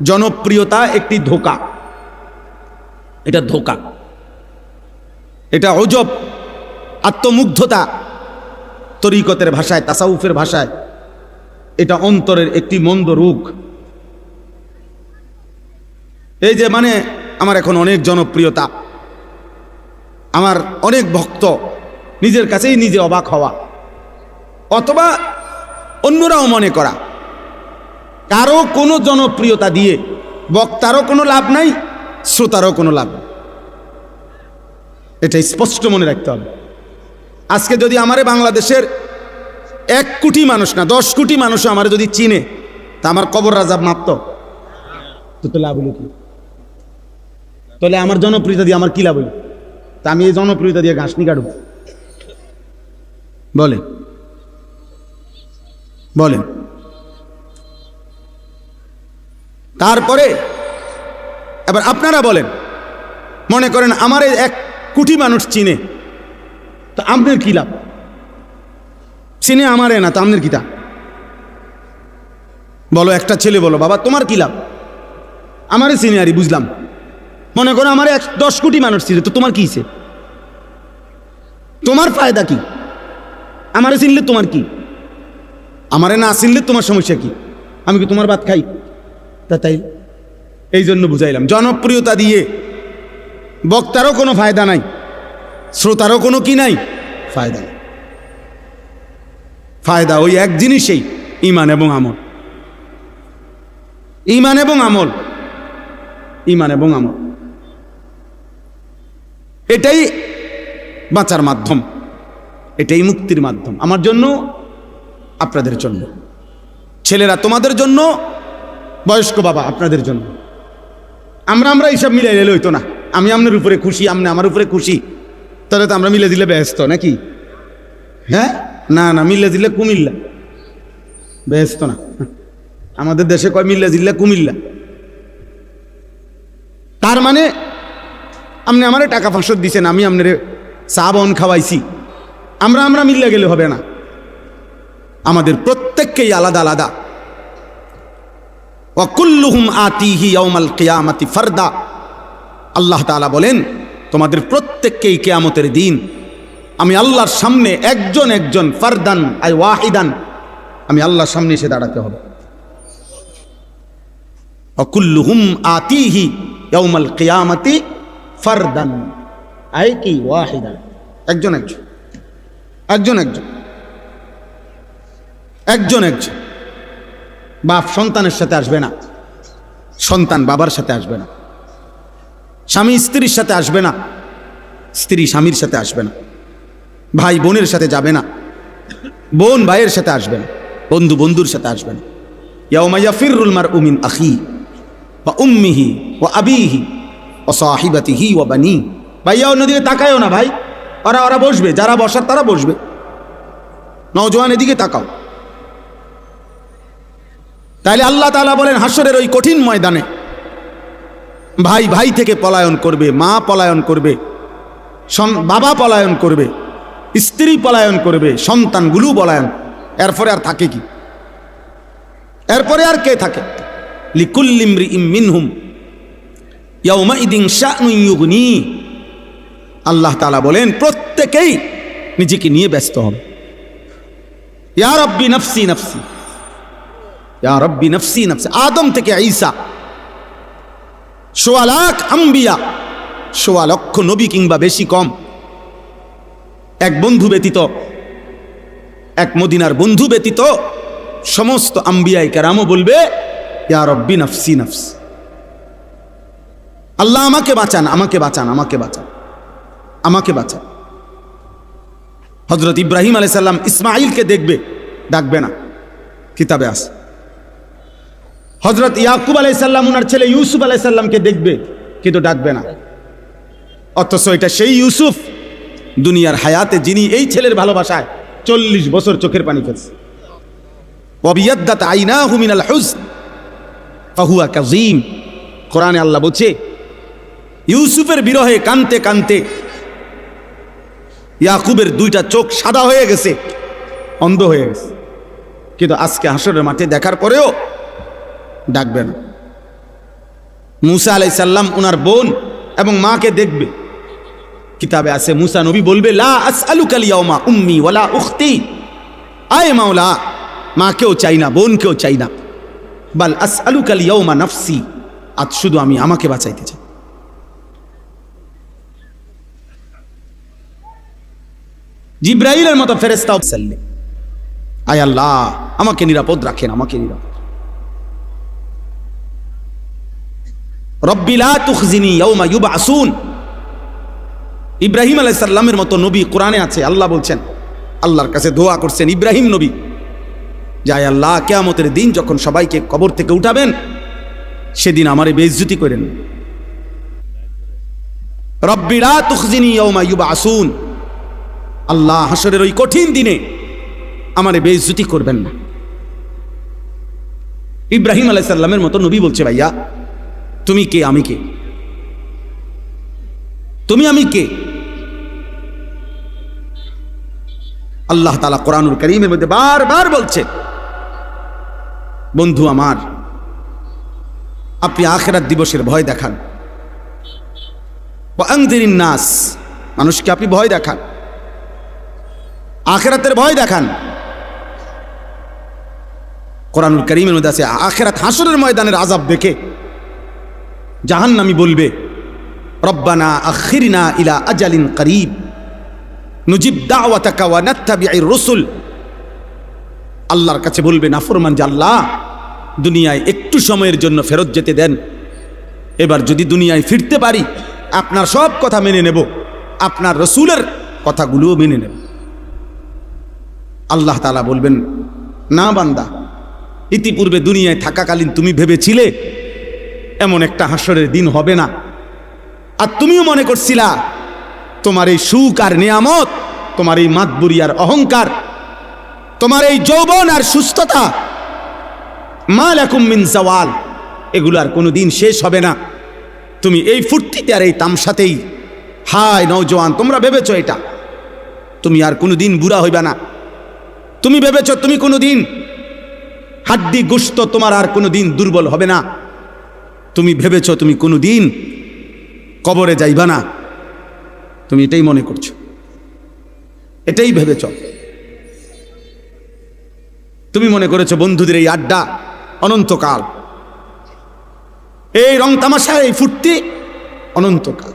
জনপ্রিয়তা একটি ধোঁকা, এটা ধোঁকা, এটা অজব, আত্মমুগ্ধতা, তরিকতের ভাষায়, তাসাউফের ভাষায় এটা অন্তরের একটি মন্দ রোগ। এই যে মানে আমার এখন অনেক জনপ্রিয়তা, আমার অনেক ভক্ত, নিজের কাছেই নিজে অবাক হওয়া, অথবা অন্যরাও মনে করা কারো কোনো জনপ্রিয়তা দিয়ে বক্তারও কোনো লাভ নাই, শ্রোতারও কোনো লাভ নেই। এটা স্পষ্ট মনে রাখতে হবে। আজকে যদি আমারে বাংলাদেশের 1 কোটি মানুষ না 10 কোটি মানুষও আমার যদি চিনে, তা আমার কবর রাজাব মাপত তো লাভ হলো কি? তাহলে আমার জনপ্রিয়তা দিয়ে আমার কি লাভ হইল? তা আমি এই জনপ্রিয়তা দিয়ে ঘাস নি কাটব? বলেন বলেন। তারপরে এবার আপনারা বলেন, মনে করেন আমার 1 কোটি মানুষ চিনে, তো আপনার কি লাভ? চিনে আমারে না, তো আপনার কি তা? বলো, একটা ছেলে বলো, বাবা তোমার কি লাভ? আমারে চিনে আরই বুঝলাম। মনে করো আমার 10 কোটি মানুষ চিনে, তো তোমার কি হিসে? তোমার ফায়দা কি? আমারে চিনলে তোমার কি? আমারে না চিনলে তোমার সমস্যা কি? আমি কি তোমার ভাত খাই? তা তাই এই জন্য বুঝাইলাম, জনপ্রিয়তা দিয়ে বক্তারও কোনো ফায়দা নাই, শ্রোতারও কোনো কি নাই, ফায়দা নাই। ফায়দা ওই এক জিনিসেই, ঈমান এবং আমল। ঈমান এবং আমল, ঈমান এবং আমল, এটাই বাঁচার মাধ্যম, এটাই মুক্তির মাধ্যম। আমার জন্য, আপনাদের জন্য, ছেলেরা তোমাদের জন্য, বয়স্ক বাবা আপনাদের জন্য। আমরা এইসব মিলাই এলে হইতো না। আমি আপনার উপরে খুশি, আপনি আমার উপরে খুশি, তাহলে তো আমরা মিলে দিলে ব্যস্ত নাকি? হ্যাঁ, না না, মিলে দিলে কুমিল্লা, ব্যস্ত না। আমাদের দেশে কয় মিল্লা জিল্লা কুমিল্লা। তার মানে আপনি আমারে টাকা 500 দিচ্ছেন, আমি আপনার চা বন খাওয়াইছি, আমরা মিল্লা গেলে হবে না। আমাদের প্রত্যেককেই আলাদা আলাদা। ওয়া কুল্লুহুম আতিহি ইয়াউমাল কিয়ামাতি ফারদা। আল্লাহ তাআলা বলেন, তোমাদের প্রত্যেককেই কিয়ামতের দিন আমি আল্লাহর সামনে একজন একজন, ফারদান আই ওয়াহিদান, আমি আল্লাহর সামনে এসে দাঁড়াতে হবে। ওয়া কুল্লুহুম আতিহি ইয়াউমাল কিয়ামাতি ফারদান আই কি ওয়াহিদান, একজন একজন, একজন একজন, একজন একজন। বাপ সন্তানের সাথে আসবে না, সন্তান বাবার সাথে আসবে না, স্বামী স্ত্রীর সাথে আসবে না, স্ত্রী স্বামীর সাথে আসবে না, ভাই বোনের সাথে যাবে না, বোন ভাইয়ের সাথে আসবে না, বন্ধু বন্ধুর সাথে আসবে না। ইয়াউমা ইয়াফিরুল মারউ মিন আখি ওয়া উম্মিহি ওয়া আবিহি ওয়া সাহিবাতিহি ওয়া বানি। ভাইয়া অন্যদিকে তাকায়ও না ভাই, ওরা বসবে, যারা বসার তারা বসবে। নওজোয়ান এদিকে তাকাও। তাইলে আল্লাহ তাআলা বলেন, হাসরের ওই কঠিন ময়দানে ভাই ভাই থেকে পলায়ন করবে, মা পলায়ন করবে, বাবা পলায়ন করবে, স্ত্রী পলায়ন করবে, সন্তানগুলো পলায়ন। এরপরে আর থাকে কি? এরপরে আর কে থাকে? লিকুল্লি ইমরিইম মিনহুম ইয়াউমাইদিন শা'নুন ইউগনি। আল্লাহ তাআলা বলেন, প্রত্যেকেই নিজেকে নিয়ে ব্যস্ত হবে। ইয়া রাব্বি নফসি নফসি, ইয়া রাব্বি নফসি নফসি। আদম থেকে ঈসা, ১৬ লাখ আম্বিয়া, ১৬ লক্ষ নবী কিংবা বেশি কম, এক বন্ধু ব্যতীত, এক মদিনার বন্ধু ব্যতীত সমস্ত আম্বিয়ায়ে কেরামও বলবে, ইয়া রাব্বি নফসি নফসি, আল্লাহ আমাকে বাঁচান, আমাকে বাঁচান, আমাকে বাঁচান, আমাকে বাঁচান। হযরত ইব্রাহিম আলাইহিস সালাম ইসমাঈলকে দেখবে, ডাকবে না, কিতাবে আছে। হযরত ইয়াকুব আলাইহিস সালাম ওনার ছেলে ইউসুফ আলাইহিস সালামকে দেখবে, কিন্তু ডাকবে না। অথচ এটা সেই ইউসুফ দুনিয়ার হায়াতে, যিনি এই ছেলের ভালোবাসায় 40 বছর চোখের পানি ফেলছে। ওয়াবিয়াদ্দাত আইনাহু মিনাল হুজন ফাহুয়া কাযীম। কোরআনে আল্লাহ বলছে, ইউসুফের বিরহে কানতে কানতে ইয়াকুবের 2টা চোখ সাদা হয়ে গেছে, অন্ধ হয়ে গেছে। কিন্তু আজকে হাসরের মাঠে দেখার পরেও ডাকবে না। মুসা আলাইহিস সালাম ওনার বোন এবং মাকে দেখবে, কিতাবে আছে মুসা নবী বলবে লা আসআলুকাল ইয়াউমা উম্মি ওয়ালা উখতি, আয় মাওলা মাকেও চাই না বোনকেও চাই না, বাল আসআলুকাল ইয়াউমা নাফসি, আজ শুধু আমি আমাকে বাঁচাইতে চাই। জিব্রাইলের মতো ফেরেশতাও সাল্লি, আয় আল্লাহ আমাকে নিরাপদ রাখেন, আমাকে নিরাপদ। রব্বি লা তুখজিনি ইয়াউমা ইউবআসুন, ইব্রাহিম আলাইহিস সালামের মতো নবী কোরআনে আছে, আল্লাহ বলছেন, আল্লাহর কাছে দোয়া করছেন ইব্রাহিম নবী, যায় আল্লাহ কিয়ামতের দিন যখন সবাইকে কবর থেকে উঠাবেন সেদিন আমারে বেইজ্জতি করেন। রব্বি লা তুখজিনি ইয়াউমা ইউবআসুন, আল্লাহ হাসরের ওই কঠিন দিনে আমারে বেইজ্জতি করবেন না। ইব্রাহিম আলাইহিস সালামের মতো নবী বলছে ভাইয়া তুমি কে আমি কে, তুমি আমি কে? আল্লাহ তাআলা কোরআনুল কারীমের মধ্যে বারবার বলছে বন্ধু আমার আপনি আখিরাত দিবসের ভয় দেখান, ওয়া আনজিরিন নাস, মানুষকে আপনি ভয় দেখান, আখিরাতের ভয় দেখান। কোরআনুল কারীমের মধ্যে আছে আখিরাত হাসরের ময়দানের আযাব দেখে জাহান্নামী বলবে রব্বানা আখিরনা ইলা আজালিন করিব নুজিব দাওয়াতাকা ওয়া নাত্তাবিউর রাসূল, আল্লাহর কাছে বলবে নাফরমান যে আল্লাহ দুনিয়ায় একটু সময়ের জন্য ফেরত যেতে দেন, এবার যদি দুনিয়ায় ফিরতে পারি আপনার সব কথা মেনে নেব, আপনার রাসূলের কথাগুলোও মেনে নেব। আল্লাহ তাআলা বলবেন না বান্দা, ইতিপূর্বে দুনিয়ায় থাকাকালীন তুমি ভেবেছিলে এমন একটা হাসরের দিন হবে না, আর তুমিও মনে করছিলা তোমার এই সুখ আর নিয়ামত, তোমার এই মাতবুরি আর অহংকার, তোমার এই যৌবন আর সুস্থতা, মা লাকুম মিন জাওয়াল, এগুলো আর কোনোদিন শেষ হবে না। তুমি এই ফুর্তিতে আর এই তামসাতেই, হায় নওজোয়ান তোমরা ভেবেছ এটা, তুমি আর কোনোদিন বুড়া হইবা না। তুমি ভেবেছ তুমি কোনোদিন হাড্ডি গোশত তোমার আর কোনোদিন দুর্বল হবে না। তুমি ভেবেছ তুমি কোনোদিন কবরে যাইবা না, তুমি এটাই মনে করছো, এটাই ভেবেছ। তুমি মনে করেছো বন্ধুদের এই আড্ডা অনন্তকাল, এই রং তামাশা এই ফুর্তি অনন্তকাল।